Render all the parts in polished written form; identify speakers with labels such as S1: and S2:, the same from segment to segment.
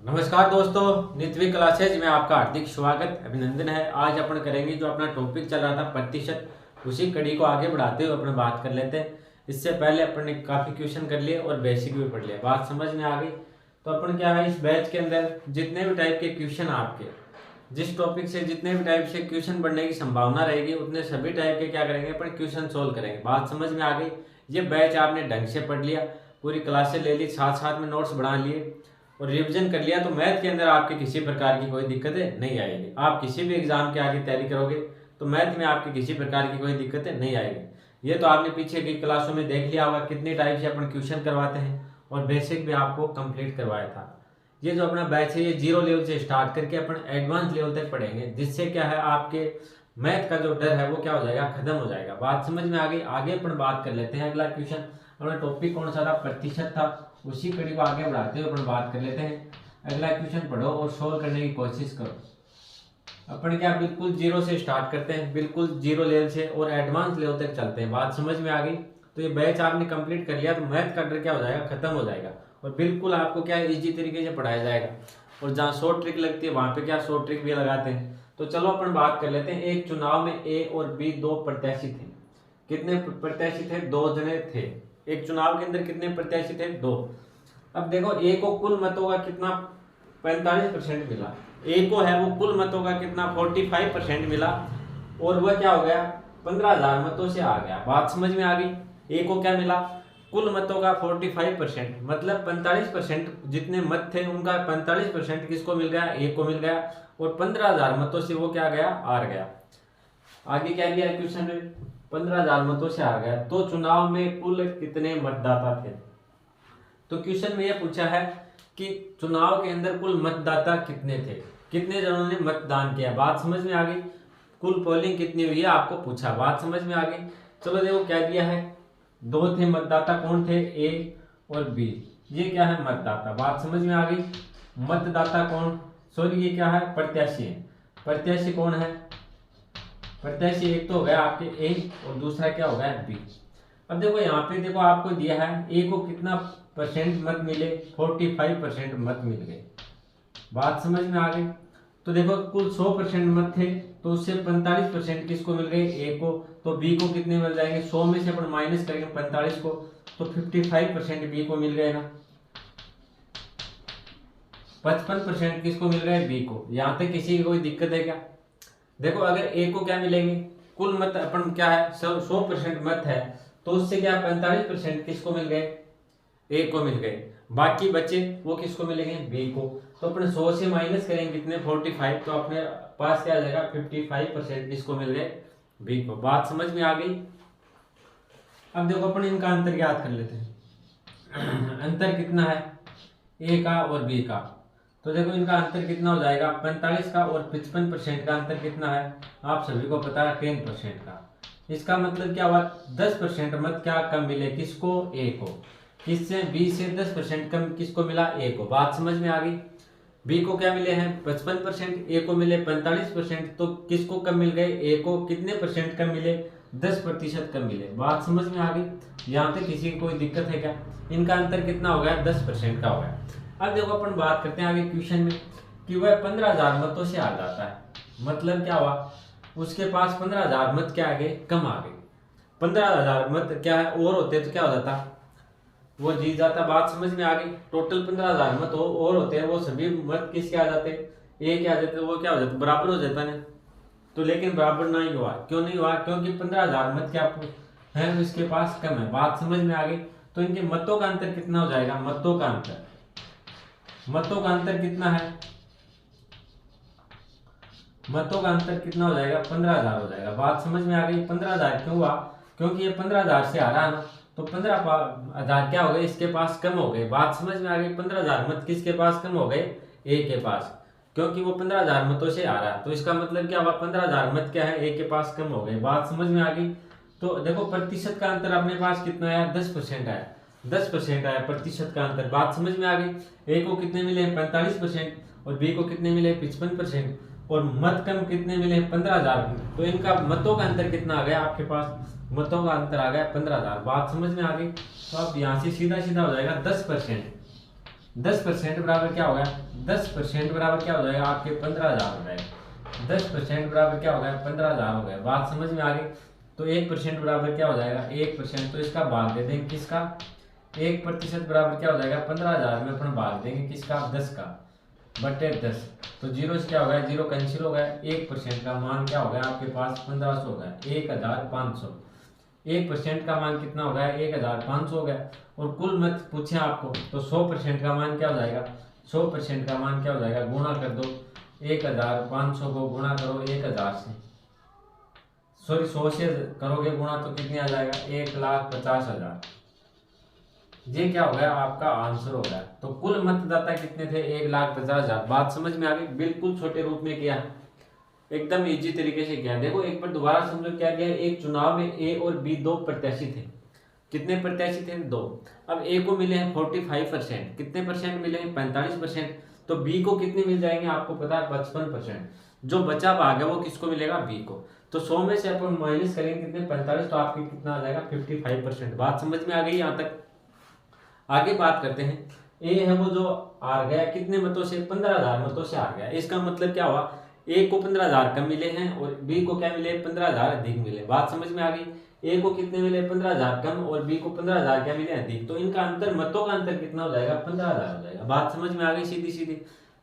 S1: नमस्कार दोस्तों, नित्वी क्लासेज में आपका हार्दिक स्वागत अभिनंदन है। आज अपन करेंगे जो अपना टॉपिक चल रहा था प्रतिशत, उसी कड़ी को आगे बढ़ाते हुए अपन बात कर लेते हैं। इससे पहले अपन ने काफ़ी क्वेश्चन कर लिए और बेसिक भी पढ़ लिया, बात समझ में आ गई। तो अपन क्या है, इस बैच के अंदर जितने भी टाइप के क्वेश्चन आपके जिस टॉपिक से जितने भी टाइप से क्वेश्चन बनने की संभावना रहेगी उतने सभी टाइप के क्या करेंगे, अपन क्वेश्चन सोल्व करेंगे। बात समझ में आ गई। ये बैच आपने ढंग से पढ़ लिया, पूरी क्लासें ले ली, साथ साथ में नोट्स बना लिए और रिवीजन कर लिया, तो मैथ के अंदर आपके किसी प्रकार की कोई दिक्कतें नहीं आएगी। आप किसी भी एग्जाम के आगे तैयारी करोगे तो मैथ में आपके किसी प्रकार की कोई दिक्कतें नहीं आएगी। ये तो आपने पीछे की क्लासों में देख लिया होगा कितने टाइप से अपन क्वेश्चन करवाते हैं और बेसिक भी आपको कंप्लीट करवाया था। ये जो अपना बैच है ये 0 लेवल से स्टार्ट करके अपन एडवांस लेवल तक पढ़ेंगे, जिससे क्या है आपके मैथ का जो डर है वो क्या हो जाएगा, खत्म हो जाएगा। बात समझ में आ गई। आगे अपन बात कर लेते हैं। अगला क्वेश्चन अपना टॉपिक कौन सा था, प्रतिशत था, उसी कड़ी को आगे बढ़ाते हुए अपन बात कर लेते हैं। अगला क्वेश्चन पढ़ो और सोल्व करने की कोशिश करो। अपन क्या बिल्कुल 0 से स्टार्ट करते हैं, बिल्कुल 0 लेवल से और एडवांस लेवल तक चलते हैं। बात समझ में आ गई। तो ये बैच आपने कंप्लीट कर लिया तो मैथ का डर क्या हो जाएगा, खत्म हो जाएगा और बिल्कुल आपको क्या इजी तरीके से पढ़ाया जाएगा। और जहाँ शॉर्ट ट्रिक लगती है वहां पे क्या शॉर्ट ट्रिक भी लगाते हैं। तो चलो अपन बात कर लेते हैं। एक चुनाव में ए और बी दो प्रत्याशी थे। कितने प्रत्याशी थे? 2 जने थे। एक चुनाव के अंदर कितने प्रत्याशी थे? 2। अब देखो ए को कुल मतों का कितना 45% मिला, ए को है वो कुल मतों का कितना 45% मिला और वह क्या हो गया 15,000 मतों से आ गया। बात समझ में आ गई। ए को क्या मिला, कुल मतों का 45%, मतलब 45% जितने मत थे उनका 45% किसको मिल गया, ए को मिल गया और 15,000 मतों से वो क्या गया, हार गया। आगे क्या दिया क्वेश्चन में, 15,000 मतों से हार गया। तो चुनाव में कुल कितने मतदाता थे? तो क्वेश्चन में यह पूछा है कि चुनाव के अंदर कुल मतदाता कितने थे, कितने जनों ने मतदान किया। बात समझ में आ गई। कुल पोलिंग कितनी हुई है आपको पूछा। बात समझ में आ गई। चलो देखो क्या दिया है, 2 थे मतदाता। कौन थे? ए और बी। ये क्या है, मतदाता। बात समझ में आ गई। मतदाता कौन, सॉरी ये क्या है, प्रत्याशी है। प्रत्याशी कौन है? प्रत्याशी एक तो हो गया आपके ए और दूसरा क्या हो गया, बी। अब देखो यहाँ पे देखो आपको दिया है ए को कितना परसेंट मत मिले, 45% मत मिल गए। बात समझ में आ गई। तो देखो कुल 100% मत थे तो उससे 45% किसको मिल गए, ए को। तो बी को कितने मिल जाएंगे, 100 में से अपन माइनस करेंगे 45 को तो 55% बी को मिल गए ना। 55% किसको मिल गए, बी को। यहाँ तक किसी की कोई दिक्कत है क्या? देखो अगर ए को क्या मिलेंगे, कुल मत अपन क्या है 100% मत है तो उससे क्या 45% किसको मिल गए, ए को मिल गए। बाकी बचे वो किसको मिलेंगे, बी को। तो अपने 100 से माइनस करेंगे कितने 45, तो अपने पास क्या आ जाएगा 55% किसको मिल गए, बी को। बात समझ में आ गई। अब देखो अपन इनका अंतर याद कर लेते हैं। अंतर कितना है ए का और बी का। तो देखो इनका अंतर कितना हो जाएगा 45 का, और 55% का अंतर कितना है आप सभी को पता है 10% का। इसका मतलब क्या हुआ, 10% मत क्या कम मिले किसको, ए को। किससे, बी से 10% कम किसको मिला, ए को। बात समझ में आ गई। बी को क्या मिले हैं 55%, ए को मिले 45%, तो किसको कम मिल गए, ए को। कितने परसेंट कम मिले, 10% कम मिले। बात समझ में आ गई। यहाँ तक किसी की कोई दिक्कत है क्या? इनका अंतर कितना हो गया, 10% का हो गया। अब देखो अपन बात करते हैं आगे क्वेश्चन में कि वह 15,000 मतों से हार जाता है। मतलब क्या हुआ, उसके पास 15,000 मत क्या आ गए, कम आ गए। 15,000 मत क्या है और होते तो क्या हो जाता, वो जीत जाता। बात समझ में आ गई। टोटल 15,000 मत और होते हैं, वो सभी मत किसके आ जाते, ए के आ जाते, वो क्या हो जाता, बराबर हो जाता ना। तो लेकिन बराबर नहीं हुआ। क्यों नहीं हुआ, क्योंकि 15,000 मत क्या है इसके पास कम है। बात समझ में आ गई। तो इनके मतों का अंतर कितना हो जाएगा, मतों का अंतर, मतों का अंतर कितना है, मतों का अंतर कितना हो जाएगा 15,000 हो जाएगा। बात समझ में आ गई। 15,000 क्यों हुआ, क्योंकि ये 15,000 से आ रहा है ना, तो 15,000 क्या हो गए इसके पास कम हो गए। बात समझ में आ गई। 15,000 मत किसके पास कम हो गए, ए के पास, क्योंकि वो 15,000 मतों से आ रहा है। तो इसका मतलब क्या हुआ 15,000 मत क्या है, ए के पास कम हो गए। बात समझ में आ गई। तो देखो प्रतिशत का अंतर अपने पास कितना आया, 10% आया। 10% आया प्रतिशत का अंतर। बात समझ में आ गई। ए को कितने मिले 45% और बी को कितने मिले 55%, और मत कम कितने मिले 15,000। तो इनका मतों का अंतर कितना आ गया आपके पास, मतों का अंतर आ गया 15,000। बात समझ में आ गई। तो अब यहाँ से सीधा सीधा हो जाएगा 10%। 10% बराबर क्या हो गया 10% बराबर क्या हो जाएगा आपके 15,000 हो जाएगा। 10% बराबर क्या हो गया 15,000 हो गया। बात समझ में आ गई। तो 1% बराबर क्या हो जाएगा 1%, तो इसका भाग दे देंगे किसका 1% बराबर क्या हो जाएगा 15,000 में अपन भाग देंगे किसका 10 का बटे 10। तो जीरो से क्या हो गया जीरो कैंसिल हो गया। 1% का मान क्या हो गया आपके पास 1500 हो गया 1500। 1% का मान कितना हो गया 1500 हो गया। और कुल मत पूछे आपको तो 100% का मान क्या हो जाएगा 100% का मान क्या हो जाएगा गुणा कर दो 1500 को गुणा करो 1000 से, सॉरी 100 से करोगे गुणा तो कितने आ जाएगा 1,50,000। ये क्या हो गया आपका आंसर हो गया। तो कुल मतदाता कितने थे 1,50,000। बात समझ में आ गई। बिल्कुल छोटे रूप में किया, एकदम इजी तरीके से किया। देखो एक बार दोबारा समझो क्या किया। एक चुनाव में ए और बी दो प्रत्याशी थे। कितने प्रत्याशी थे दो। अब ए को मिले हैं 45%, कितने परसेंट मिले हैं 45%। तो बी को कितने मिल जाएंगे आपको पता है 55%। जो बचा भाग है वो किसको मिलेगा बी को। तो 100 में से अपन माइनस करेंगे कितने 45, तो आपके कितना आ जाएगा 55%। बात समझ में आ गई। यहाँ तक आगे बात करते हैं। ए है वो जो हार गया कितने मतों से 15,000 मतों से हार गया। इसका मतलब क्या हुआ ए को 15,000 कम मिले हैं और बी को क्या मिले 15,000 अधिक मिले। बात समझ में आ गई। ए को कितने मिले 15,000 कम और बी को 15,000 क्या मिले अधिक। तो इनका अंतर मतों का अंतर कितना हो जाएगा 15,000 हो जाएगा। बात समझ में आ गई सीधी सीधी।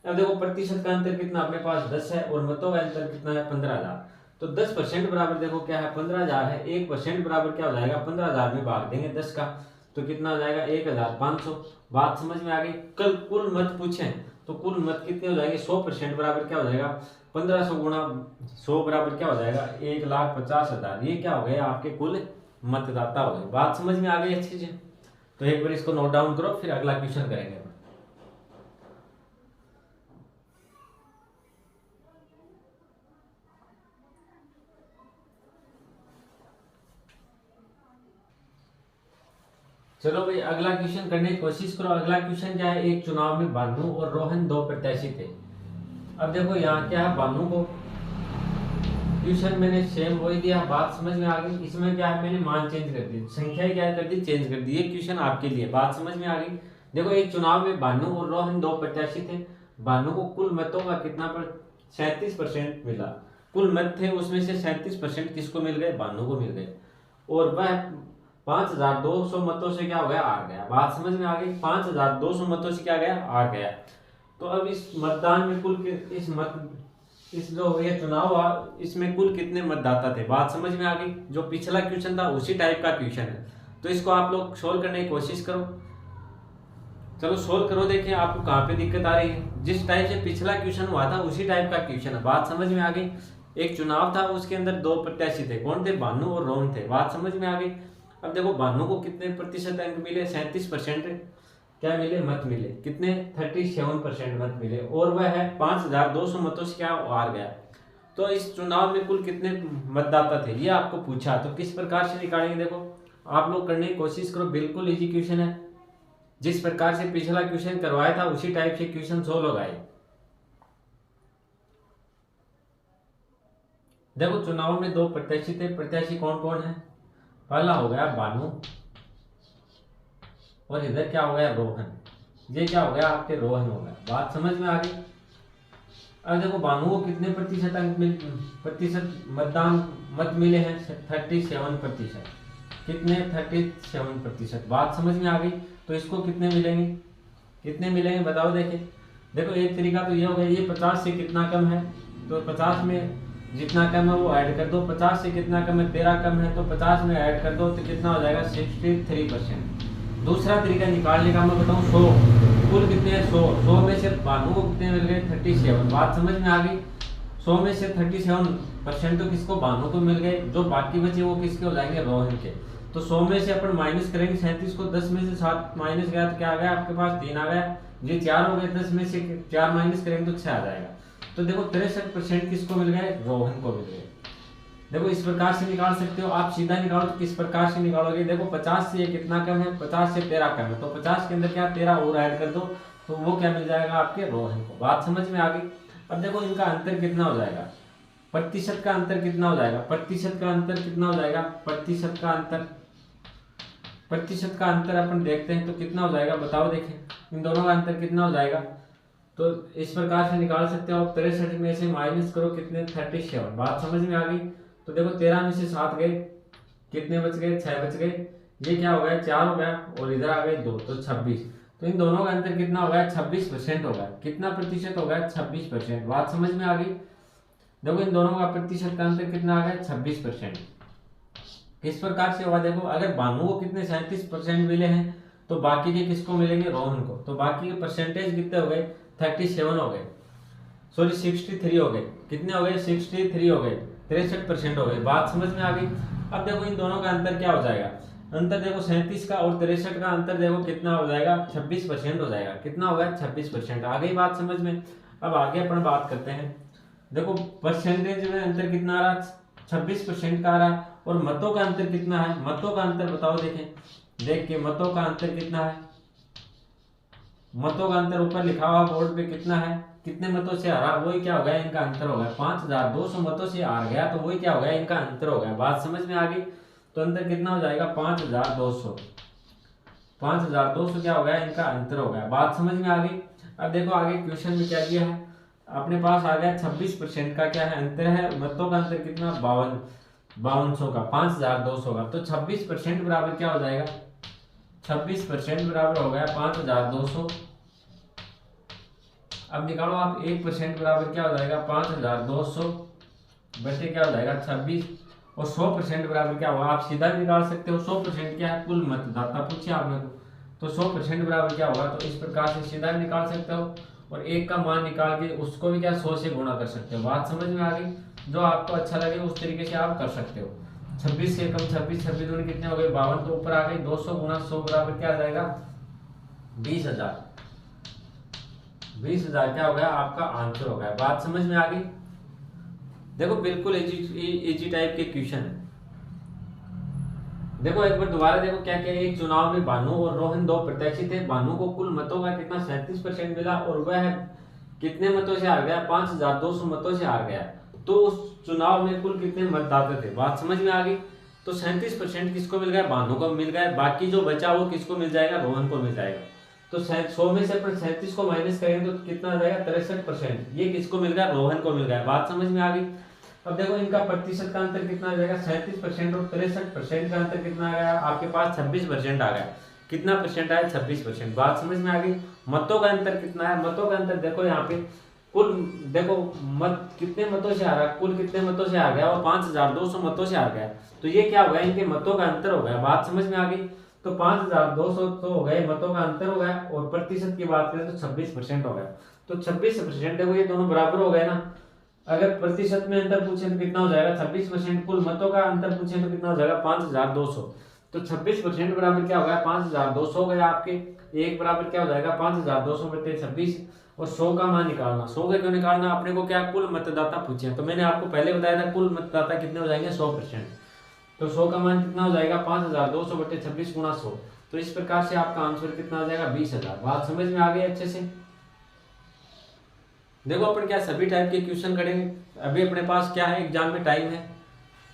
S1: अब देखो प्रतिशत का अंतर कितना अपने पास 10 है और मतों का अंतर कितना है 15,000। तो 10% बराबर देखो क्या है 15,000 है। 1% बराबर क्या हो जाएगा 15,000 में भाग देंगे 10 का, तो कितना हो जाएगा 1,500। बात समझ में आ गई। कल कुल मत पूछे तो कुल मत कितने हो जाएंगे 100% बराबर क्या हो जाएगा 1500 गुणा 100 बराबर क्या हो जाएगा 1,50,000। ये क्या हो गया आपके कुल मतदाता हो गए। बात समझ में आ गई अच्छे से। तो एक बार इसको नोट डाउन करो फिर अगला क्वेश्चन करेंगे। चलो भाई अगला क्वेश्चन करने की कोशिश करो। अगला क्वेश्चन क्या है। एक चुनाव में भानु और रोहन दो प्रत्याशी थे। अब देखो यहाँ क्या है भानु को क्वेश्चन मैंने सेम वही दिया। बात समझ में आ गई। इसमें क्या है मैंने मान चेंज कर दी, संख्या क्या कर दी चेंज कर दी। ये क्वेश्चन आपके लिए। बात समझ में आ गई। देखो एक चुनाव में भानु और रोहन दो प्रत्याशी थे। भानु को कुल मतों का कितना पर 37% मिला। कुल मत थे उसमें से 37% किसको मिल गए भानु को मिल गए। और वह 5,200 मतों से क्या हो गया हार गया। बात समझ में आ गई। 5,200 मतों से क्या गया हार गया। तो अब इस मतदान में कुल इस जो ये चुनाव हुआ इसमें कुल कितने मतदाता थे। बात समझ में आ गई। जो पिछला क्वेश्चन था उसी टाइप का क्वेश्चन है। तो इसको आप लोग सोल्व करने की कोशिश करो। चलो सोल्व करो, देखें आपको कहाँ पे दिक्कत आ रही है। जिस टाइप से पिछला क्वेश्चन हुआ था उसी टाइप का क्वेश्चन है। बात समझ में आ गई। एक चुनाव था उसके अंदर दो प्रत्याशी थे। कौन थे भानु और रोहन थे। बात समझ में आ गई। अब देखो भानु को कितने प्रतिशत अंक मिले 37% क्या मिले मत मिले। कितने 37% मत मिले और वह है 5,200 मतों से क्या हार गया। तो इस चुनाव में कुल कितने मतदाता थे ये आपको पूछा। तो किस प्रकार से निकालेंगे देखो आप लोग करने की कोशिश करो। बिल्कुल इजी क्वेश्चन है। जिस प्रकार से पिछला क्वेश्चन करवाया था उसी टाइप से क्वेश्चन सोल्व लगाए। देखो चुनाव में दो प्रत्याशी थे। प्रत्याशी कौन कौन है। पहला हो गया भानु और इधर क्या हो गया रोहन। ये क्या हो गया आपके रोहन हो गया। बात समझ में आ गई। अब देखो भानु को कितने प्रतिशत अंक प्रतिशत मतदान मत मिले हैं 37%। कितने 37%। बात समझ में आ गई। तो इसको कितने मिलेंगे बताओ। देखो एक तरीका तो ये हो गया ये 50 से कितना कम है तो 50 में जितना कम है वो ऐड कर दो। 50 से कितना कम है 13 कम है तो 50 में ऐड कर दो तो कितना हो जाएगा 63%। दूसरा तरीका निकालने का मैं बताऊं 100 कुल कितने हैं 100 में से भानु को कितने मिल गए 37। बात समझ में आ गई। 100 में से 37% तो किसको भानु को मिल गए। जो बाकी बचे वो किसके हो जाएंगे रोहन के। तो 100 में से अपन माइनस करेंगे 37 को। 10 में से 7 माइनस गया तो क्या आ गया आपके पास 3 आ गया। ये 4 हो गए। 10 में से 4 माइनस करेंगे तो 6 आ जाएगा। तो देखो 63% किसको मिल गए रोहन को मिल गए। देखो इस प्रकार से निकाल सकते हो आप। सीधा निकालो तो किस प्रकार से निकालोगे। देखो 50 से ये कितना कम है 50 से 13 कम है तो 50 के अंदर क्या 13 और ऐड कर दो तो वो क्या मिल जाएगा आपके रोहन को। बात समझ में आ गई। अब देखो इनका अंतर कितना हो जाएगा। प्रतिशत का अंतर कितना हो जाएगा। प्रतिशत का अंतर कितना हो जाएगा। प्रतिशत का अंतर अपन देखते हैं तो कितना हो जाएगा बताओ। देखें इन दोनों का अंतर कितना हो जाएगा। तो इस प्रकार से निकाल सकते हो आप। 63 में से माइनस करो कितने 37। बात समझ में आ गई। तो देखो 13 में से 7 गए, कितने बच गए 6 बच गए। ये क्या हो गया 4 हो गया और इधर आ गए 2 तो 26। तो इन दोनों का अंतर कितना हो गया 26% हो गया। कितना प्रतिशत हो गया 26%। बात समझ में आ गई। देखो इन दोनों का प्रतिशत का अंतर कितना आ गया 26%। किस प्रकार से हुआ देखो, अगर भानु को कितने 37% मिले हैं तो बाकी के किसको मिलेंगे रोहन को। तो बाकी के परसेंटेज कितने हो गए 37 हो गए, सॉरी 63 हो गए। कितने हो गए 63 हो गए, 63% हो गए। बात समझ में आ गई। अब देखो इन दोनों का अंतर क्या हो जाएगा, अंतर देखो 37 का और 63 का अंतर देखो कितना हो जाएगा 26% हो जाएगा। कितना होगा 26%। आ गई बात समझ में। अब आगे अपन बात करते हैं। देखो परसेंटेज में अंतर कितना आ रहा 26% का आ रहा है। और मतों का अंतर कितना है, मतों का अंतर बताओ देखें, देख के मतों का अंतर कितना है। मतों का अंतर ऊपर लिखा हुआ बोर्ड पे कितना है, कितने मतों से हारा, वही क्या हो गया इनका अंतर हो गया। 5200 मतों से हार गया तो वही क्या हो गया इनका अंतर हो गया। बात समझ में आ गई। तो अंतर कितना हो जाएगा 5200। 5200 क्या हो गया इनका अंतर हो गया। बात समझ में आ गई। अब देखो आगे क्वेश्चन में क्या दिया है, अपने पास आ गया 26% का क्या है अंतर है। मतों का अंतर कितना 5200 का 5200 का। तो 26% बराबर क्या हो जाएगा, 26% बराबर हो गया 5200। अब निकालो आप 1% बराबर क्या हो जाएगा 5200 बटे क्या हो जाएगा 26। और 100% बराबर क्या होगा, आप सीधा भी निकाल सकते हो। 100% क्या है कुल मतदाता पूछे आपने तो 100% बराबर क्या होगा। तो इस प्रकार से सीधा भी निकाल सकते हो और एक का मान निकाल के उसको भी क्या 100 से गुणा कर सकते हो। बात समझ में आ गई। जो आपको अच्छा लगे उस तरीके से आप कर सकते हो। 26 से कम 26, 26 दूनी कितने हो गए 52। तो ऊपर आ गई 200 गुणा 100 बराबर क्या आ जाएगा 20,000। 20,000 क्या हो गया आपका आंसर हो गया। बात समझ में आ गई। देखो बिल्कुल इजी टाइप के क्वेश्चन है। देखो एक बार दोबारा देखो क्या क्या। एक चुनाव में भानु और रोहन दो प्रत्याशी थे। भानु को कुल मतों का कितना 37% मिला और वह कितने मतों से हार गया 5200 मतों से हार गया। तो उस चुनाव में कुल कितने मतदाता थे। बात समझ में आ गई। तो 37% किसको मिल गया भानु को मिल गया। बाकी जो बचा वो किसको मिल जाएगा रोहन को मिल जाएगा। तो 100 में से अपन 37 को माइनस करेंगे तो कितना आ जाएगा 63%। ये किसको मिल गया रोहन को मिल गया। बात समझ में आ गई। अब देखो इनका प्रतिशत का अंतर कितना आ जाएगा 37% और 63% का अंतर कितना आ गया आपके पास 26% आ गया। कितना परसेंट आया 26%। बात समझ में आ गई। मतों का अंतर कितना है, मतों का अंतर देखो यहाँ पे कुल देखो मत कितने मतों से आ रहा है, कुल कितने मतों से आ गया और 5200 मतों से आ गया। तो ये क्या हो गया इनके मतों का अंतर हो गया। बात समझ में आ गई। तो 5200 तो हो गए मतों का अंतर हो गया और प्रतिशत की बात करें तो 26% हो गया। तो 26% देखो ये दोनों बराबर हो गए ना। अगर प्रतिशत में अंतर पूछे तो कितना हो जाएगा 26%। कुल मतों का अंतर पूछे तो कितना हो जाएगा 5200। तो 26% बराबर क्या हो गया 5200 हो गया आपके। एक बराबर क्या हो जाएगा 5200 बटे 26। और 100 का मान निकालना। 100 का क्यों निकालना, अपने को क्या कुल मतदाता पूछे। तो मैंने आपको पहले बताया था कुल मतदाता कितने हो जाएंगे 100%। तो 100 का मान कितना हो जाएगा 5200 बटे 26 गुणा 100। तो इस प्रकार से आपका आंसर कितना आ जाएगा 20,000। बात समझ में आ गई अच्छे से। देखो अपन क्या सभी टाइप के क्वेश्चन करेंगे। अभी अपने पास क्या है एग्जाम में टाइम है।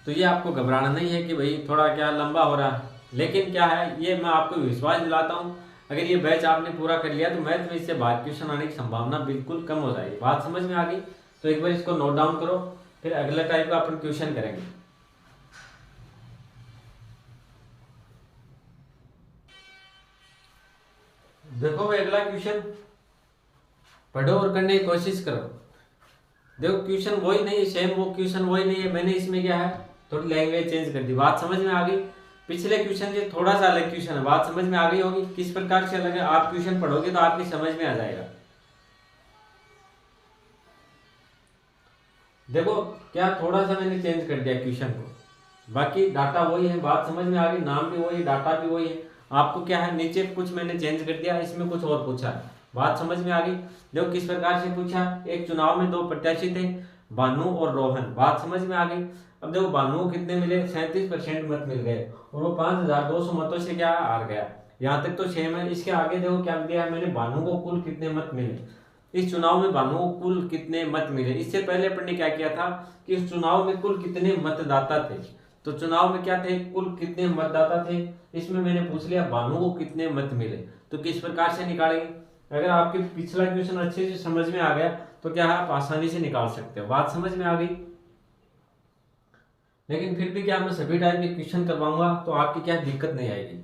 S1: तो ये आपको घबराना नहीं है कि भाई थोड़ा क्या लंबा हो रहा है। लेकिन क्या है ये मैं आपको विश्वास दिलाता हूँ, अगर ये बैच आपने पूरा कर लिया तो मैथ में इससे बाहर क्वेश्चन आने की संभावना बिल्कुल कम हो जाएगी। बात समझ में आ गई। तो एक बार इसको नोट डाउन करो, फिर अगला टाइप का अपन क्वेश्चन करेंगे। देखो भाई अगला क्वेश्चन पढ़ो और करने की कोशिश करो। देखो क्वेश्चन वही नहीं है, सेम वो क्वेश्चन वही नहीं है। मैंने इसमें क्या है थोड़ी लैंग्वेज चेंज कर दी। बात समझ में आ गई। पिछले क्वेश्चन से थोड़ा सा अलग क्वेश्चन है। बात समझ में आ गई होगी। किस प्रकार से अलग है, आप क्वेश्चन पढ़ोगे तो आपकी समझ में आ जाएगा। देखो क्या थोड़ा सा मैंने चेंज कर दिया क्वेश्चन को, बाकी डाटा वही है। बात समझ में आ गई। नाम भी वही, डाटा भी वही है। आपको क्या है नीचे कुछ मैंने चेंज कर दिया, इसमें कुछ और पूछा है। बात समझ में आ गई। देखो किस प्रकार से पूछा, एक चुनाव में दो प्रत्याशी थे भानु और रोहन। बात समझ में आ गई। अब देखो भानु को कितने मिले 37% मत मिल गए और वो 5200 मतों से क्या हार गया। यहाँ तक तो सेम है। इसके आगे देखो क्या दिया है मैंने, भानु को कुल कितने मत मिले इस चुनाव में, भानु को कुल कितने मत मिले। इससे पहले अपन ने क्या किया था कि इस चुनाव में कुल कितने मतदाता थे। तो चुनाव में क्या थे कुल कितने मतदाता थे, इसमें मैंने पूछ लिया भानु को कितने मत मिले। तो किस प्रकार से निकालेंगे, अगर आपके पिछला क्वेश्चन अच्छे से समझ में आ गया तो क्या है, आप आसानी से निकाल सकते हो। बात समझ में आ गई। लेकिन फिर भी क्या मैं सभी टाइप के क्वेश्चन करवाऊंगा तो आपकी क्या दिक्कत नहीं आएगी।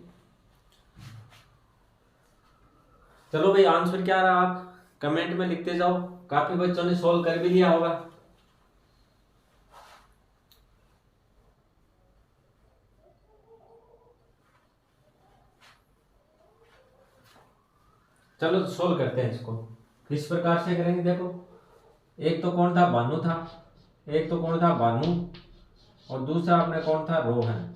S1: चलो भाई, आंसर क्या रहा आप कमेंट में लिखते जाओ। काफी बच्चों ने सोल्व कर भी लिया होगा। चलो सोल्व करते हैं इसको। किस प्रकार से करेंगे, देखो एक तो कौन था, भानु था। एक तो कौन था, भानु। और दूसरा अपने कौन था, रोहन।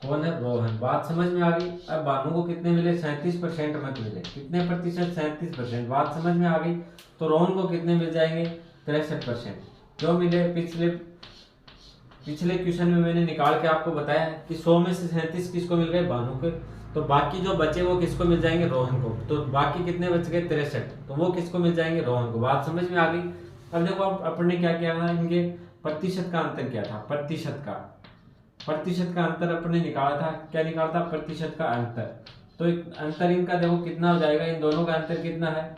S1: कौन है, रोहन। बात समझ में आ गई। अब भानु को कितने मिले, 37% मत मिले। कितने प्रतिशत, 37%। बात समझ में आ गई। तो रोहन को कितने मिल जाएंगे, 63%। क्यों मिले, पिछले क्वेश्चन में मैंने निकाल के आपको बताया कि 100 में से 37 किसको मिल गए, भानु के। तो बाकी जो बचे वो किसको मिल जाएंगे, रोहन को। तो बाकी कितने बच गए, 63। तो वो किसको मिल जाएंगे, रोहन को। बात समझ में आ गई। अब देखो अपने क्या किया था, इनके प्रतिशत का अंतर क्या था, प्रतिशत का अंतर अपने निकाला था। क्या निकाला था, प्रतिशत का अंतर। तो अंतर इनका देखो कितना हो जाएगा, इन दोनों का अंतर कितना है,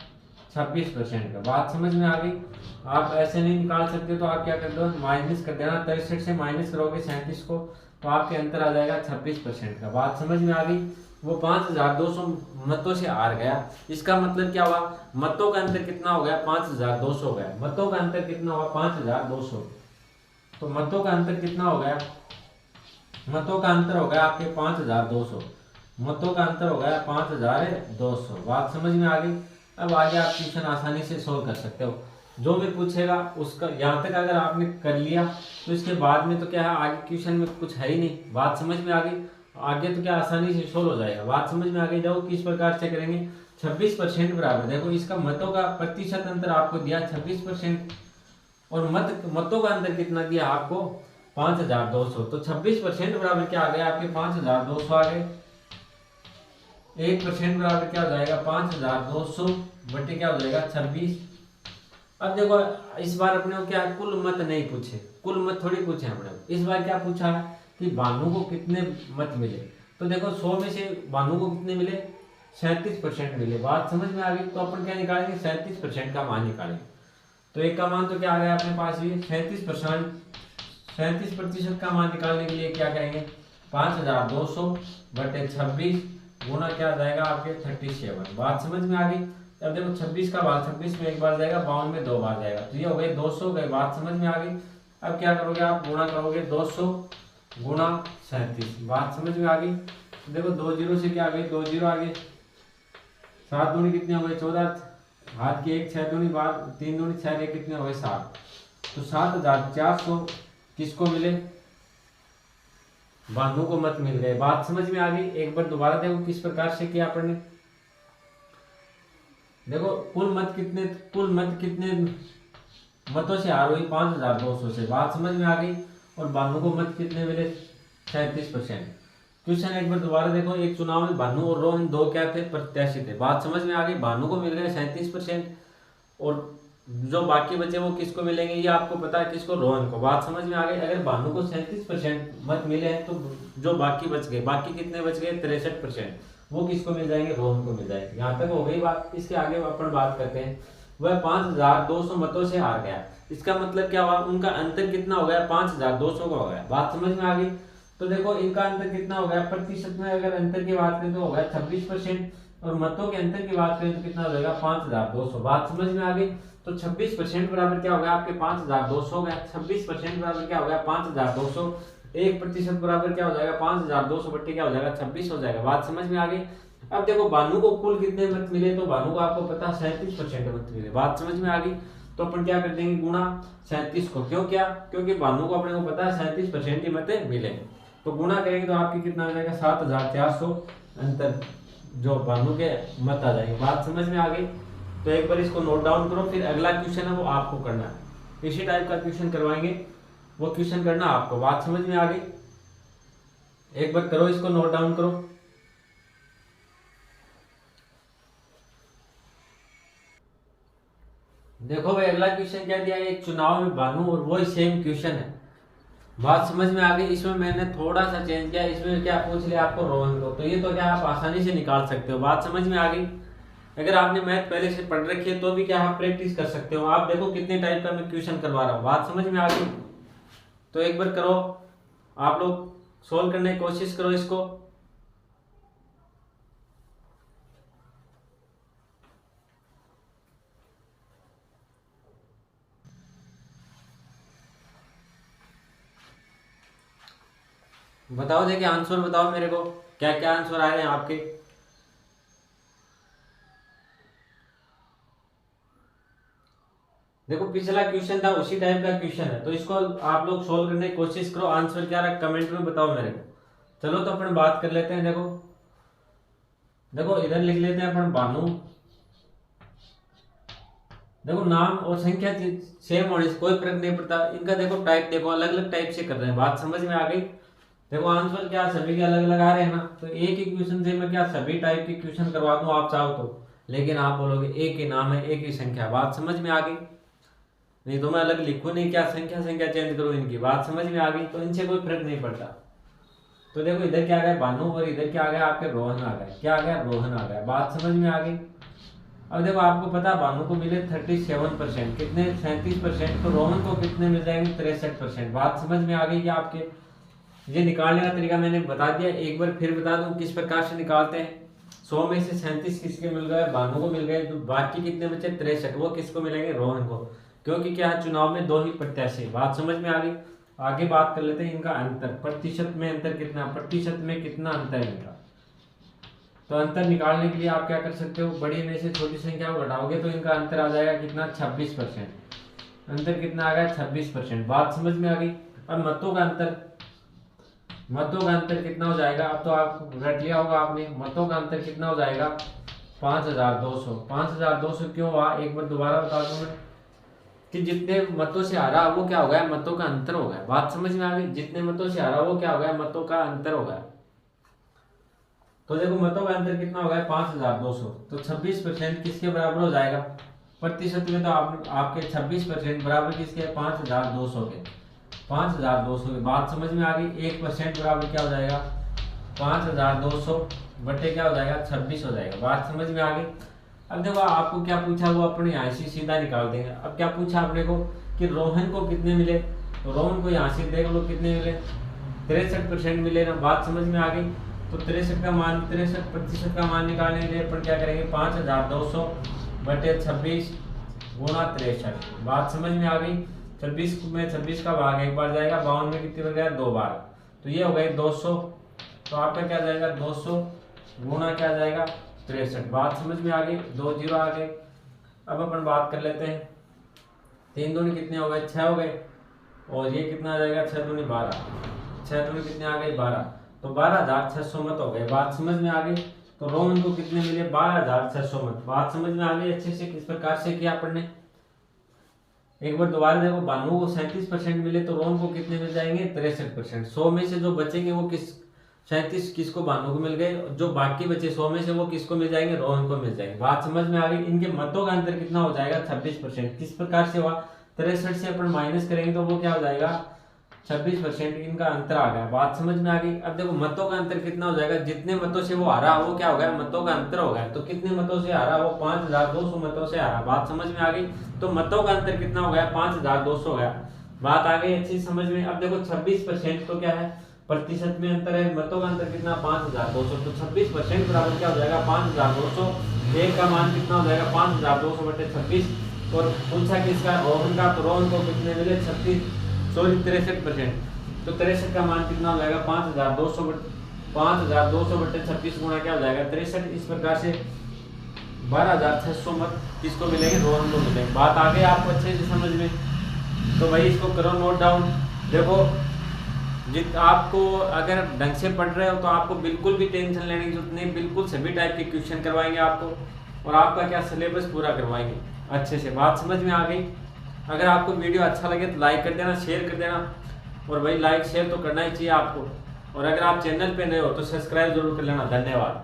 S1: 26% का। बात समझ में आ गई। आप ऐसे नहीं निकाल सकते तो आप क्या कर दो, माइनस कर देना। 63 से माइनस करोगे 37 को तो आपके अंतर आ जाएगा 26% का। बात समझ में आ गई। वो 5200 मतों से हार गया। इसका मतलब क्या हुआ, मतों का अंतर कितना हो गया, 5200 हो गया। मतों का अंतर कितना हुआ, 5200। तो मतों का अंतर कितना हो गया, मतों का अंतर हो गया आपके 5200। मतों का अंतर हो गया 5200। बात समझ में आ गई। अब आगे आप क्वेश्चन आसानी से सोल्व कर सकते हो। जो भी पूछेगा उसका, यहाँ तक अगर आपने कर लिया तो इसके बाद में तो क्या है, आगे क्वेश्चन में कुछ है ही नहीं। बात समझ में आ गई। आगे तो क्या आसानी से सोल्व हो जाएगा। बात समझ में आ गई। देखो किस प्रकार से करेंगे, 26% बराबर, देखो इसका मतों का प्रतिशत अंतर आपको दिया 26% और मतों का अंतर कितना दिया आपको, 5200। तो 26% बराबर क्या आ गया आपके, 5200 आ गए। 1% बराबर क्या हो जाएगा, 5200 बटे क्या हो जाएगा, 26। अब देखो इस बार अपने को क्या है, कुल मत नहीं पूछे, कुल मत थोड़ी पूछे अपने को। इस बार क्या पूछा है कि भानु को कितने मत मिले। तो देखो 100 में से भानु को कितने मिले, 37% मिले। बात समझ में आ गई। तो अपन क्या निकालेंगे, 37% का मान निकालेंगे। तो एक का मान तो क्या आ गया अपने पास, ये 37% का मान निकालने के लिए क्या करेंगे, 5200 बटे 26 गुना क्या आ जाएगा आपके 37। बात समझ में आ गई। अब देखो 26 का भाग 26 में एक बार जाएगा, 52 में 2 बार जाएगा, तो ये हो गए 200 गए। बात समझ में आ गई। अब क्या करोगे आप, गुणा करोगे 200 गुणा 37। बात समझ में आ गई। देखो 2 जीरो से क्या आ गई, 2 जीरो आ गए। 7 दूनी कितने हो गए, 14। हाथ की 1 6 दूनी 12, 3 दूनी 6, ये कितने हो गए 7। तो 7400 किसको मिले, भानु को मत मिल गए। बात समझ में आ गई। एक बार दोबारा देखो किस प्रकार से किया अपन ने। देखो कुल मत कितने मतों से हार हुई, 5200 से। बात समझ में आ गई। और भानु को मत कितने मिले, 37%। क्वेश्चन एक बार दोबारा देखो। एक चुनाव में भानु और रोहन दो क्या थे, प्रत्याशी थे। बात समझ में आ गई। भानु को मिल गए 37% और जो बाकी बचे वो किसको मिलेंगे, ये आपको पता है, किसको, रोहन को। बात समझ में आ गई। अगर भानु को 37% मत मिले हैं तो जो बाकी बच गए, बाकी कितने बच गए, 63%, वो किसको मिल जाएंगे, रोहन को मिल जाएंगे। यहाँ तक हो गई बात। इसके आगे अपन बात करते हैं। वह 5200 मतों से हार गया। इसका मतलब क्या हुआ, उनका अंतर कितना हो गया, 5200 का हो गया। बात समझ में आ गई। तो देखो इनका अंतर कितना हो गया, प्रतिशत में अगर अंतर की बात करें तो हो गया 26% और मतों के अंतर की बात करें तो कितना हो जाएगा, 5200। बात समझ में आ गई। तो 26% बराबर क्या हो गया आपके, 5200 हो गया। 26% बराबर क्या हो गया, 5200। 1% बराबर क्या हो जाएगा, 5200 बट्टे क्या हो जाएगा, 26 हो जाएगा। बात समझ में आ गई। अब देखो भानु को कुल कितने मत मिले, तो भानु को आपको पता 37% मत मिले। बात समझ में आ गई। तो अपन क्या कर देंगे, गुणा 37 को। क्यों क्या, क्योंकि भानु को अपने को पता है 37% ही मत मिले। तो गुणा करेंगे तो आपकी कितना आ जाएगा, 7400 अंतर जो भानु के मत आ जाएंगे। बात समझ में आ गई। तो एक बार इसको नोट डाउन करो, फिर अगला क्वेश्चन है वो आपको करना है। इसी टाइप का क्वेश्चन करवाएंगे, वो क्वेश्चन करना आपको। बात समझ में आ गई। एक बार करो, इसको नोट डाउन करो। देखो भाई अगला क्वेश्चन क्या दिया है, एक चुनाव में भानु और वही सेम क्वेश्चन है। बात समझ में आ गई। इसमें मैंने थोड़ा सा चेंज किया। इसमें क्या पूछ लिया आपको, रोहन को। तो ये तो क्या आप आसानी से निकाल सकते हो। बात समझ में आ गई। अगर आपने मैथ पहले से पढ़ रखी है तो भी क्या आप प्रैक्टिस कर सकते हो। आप देखो कितने टाइप का मैं क्वेश्चन करवा रहा हूँ, बात समझ में आ गई? तो एक बार करो, आप लोग सोल्व करने की कोशिश करो इसको। बताओ, देखिए आंसर बताओ मेरे को, क्या क्या आंसर आ रहे हैं आपके। देखो पिछला क्वेश्चन था उसी टाइप का क्वेश्चन है, तो इसको आप लोग सोल्व करने की कोशिश करो। आंसर क्या रहा कमेंट में बताओ मेरे को। चलो तो अपन बात कर लेते हैं। देखो देखो इधर लिख लेते हैं अपन भानु। देखो नाम और संख्या सेम होने से कोई फर्क नहीं पड़ता। इनका देखो टाइप, देखो अलग अलग टाइप से कर रहे हैं, बात समझ में आ गई? देखो आंसर क्या सभी के अलग अलग आ रहे हैं ना, तो एक ही क्वेश्चन से मैं क्या सभी टाइप के क्वेश्चन करवा दूं आप चाहो तो, लेकिन आप बोलोगे एक ही नाम है एक ही संख्या। बात समझ में आ गई? नहीं तो मैं अलग लिखूं नहीं, क्या संख्या संख्या चेंज करूं इनकी। बात समझ में आ गई? तो इनसे कोई फर्क नहीं पड़ता। तो देखो इधर क्या आ गया भानु, और इधर क्या आ गया आपके रोहन आ गया। क्या आ गया? रोहन आ गया। बात समझ में आ गई? अब देखो आपको पता भानु को मिले 37%, कितने 37%, तो रोहन को कितने मिल जाएंगे 63%। बात समझ में आ गई कि आपके ये निकालने का तरीका मैंने बता दिया। एक बार फिर बता दूं किस प्रकार से निकालते हैं। 100 में से 37 किसके मिल गए? भानु को मिल गए। जो बाकी कितने बचे 63, वो किसको मिलेंगे? रोहन को, क्योंकि क्या चुनाव में 2 ही प्रत्याशी। बात समझ में आ गई? आगे बात कर लेते हैं इनका अंतर। प्रतिशत में अंतर कितना, प्रतिशत में कितना अंतर है इनका। तो अंतर निकालने के लिए आप क्या कर सकते हो, बड़ी में से छोटी संख्या को घटाओगे तो इनका अंतर आ जाएगा कितना? 26%। अंतर कितना आ गया? 26%। बात समझ में आ गई? अब मतों का अंतर, मतों का अंतर कितना हो जाएगा? अब तो आप रट लिया होगा आपने। मतों का अंतर कितना हो जाएगा? 5200। 5200 क्यों हुआ, एक बार दोबारा बता दूं मैं, कि जितने मतों से आ रहा वो क्या हो गया? मतों का अंतर हो गया। बात समझ में आ गई? जितने मतों से आ रहा वो क्या हो गया? मतों का अंतर हो गया। तो देखो मतों का अंतर कितना हो गया? 5200। तो 26% किसके बराबर हो जाएगा? प्रतिशत में तो आपके 26% बराबर किसके? 5200 के। 5200 की बात समझ में आ गई? 1% बराबर क्या हो जाएगा? 5200 बटे क्या हो जाएगा? 26 हो जाएगा। बात समझ में आ गई? अब देखो आपको क्या पूछा, वो अपने यहाँ से सीधा निकाल देंगे। अब क्या पूछा आपने को कि रोहन को कितने मिले, तो रोहन को यहाँ से देख लो कितने मिले, 63% मिले ना। बात समझ में आ गई? तो 63 का मान, 63% का मान निकालने के लिए अपन क्या करेंगे? 5200 बटे 26 गुणा 63। बात समझ में आ गई? 26 में 26 का भाग एक बार जाएगा, 52 में कितनी बार गया? 2 बार। तो ये हो गए 200। तो आपका क्या जाएगा? 200 गुणा क्या जाएगा? 63। बात समझ में आ गई? 2 जीरो आ गए। अब अपन बात कर लेते हैं, 3 दूनी कितने हो गए? 6 हो गए। और ये कितना आ जाएगा? 6 दूनी 12। 6 दूनी कितने आ गए? 12। तो 12600 मत हो गए। बात समझ में आ गई? तो रोमन को कितने मिले? 12600 मत। बात समझ में आ गई अच्छे से? किस प्रकार से किया अपन ने, एक बार दोबारा देखो। भानु को 37% मिले तो रोहन को कितने मिल जाएंगे? 63%। 100 में से जो बचेंगे वो किस 37 किसको? भानु को मिल गए। जो बाकी बचे 100 में से वो किसको मिल जाएंगे? रोहन को मिल जाएंगे। बात समझ में आ गई? इनके मतों का अंतर कितना हो जाएगा? 26%। किस प्रकार से हुआ? 63 से अपन माइनस करेंगे तो वो क्या हो जाएगा? 26% इनका अंतर आ गया। बात समझ में आ गई? अब देखो मतों का अंतर कितना हो जाएगा? जितने मतों से वो आ रहा वो क्या हो गया? मतों का अंतर हो गया। तो कितने मतों से आ रहा? वो 5200 मतों से आ रहा। बात समझ में आ गई? तो मतों का अंतर कितना हो गया? 5200 हो गया। बात आ गई अच्छी समझ में? अब देखो 26% तो क्या है? प्रतिशत में अंतर है। मतों का अंतर कितना? 5200। तो 26% बराबर क्या हो जाएगा? 5200। एक का मान कितना हो जाएगा? 5200 बटे 26। और पूछा किसका? रोहन का। तो रोहन को कितने मिले? 63%। तो 63 का मान कितना हो जाएगा? 5200 बटे 26 गुणा क्या हो जाएगा? 63। इस प्रकार से 12600 मत किसको मिलेंगे? रोहन को मिलेंगे। बात आ गई आपको अच्छे से समझ में? तो भाई इसको करो नोट डाउन। देखो आपको अगर ढंग से पढ़ रहे हो तो आपको बिल्कुल भी टेंशन लेने की जरूरत नहीं। बिल्कुल सभी टाइप के क्वेश्चन करवाएंगे आपको, और आपका क्या सिलेबस पूरा करवाएंगे अच्छे से। बात समझ में आ गई? अगर आपको वीडियो अच्छा लगे तो लाइक कर देना, शेयर कर देना। और भाई लाइक शेयर तो करना ही चाहिए आपको। और अगर आप चैनल पे नए हो तो सब्सक्राइब जरूर कर लेना। धन्यवाद।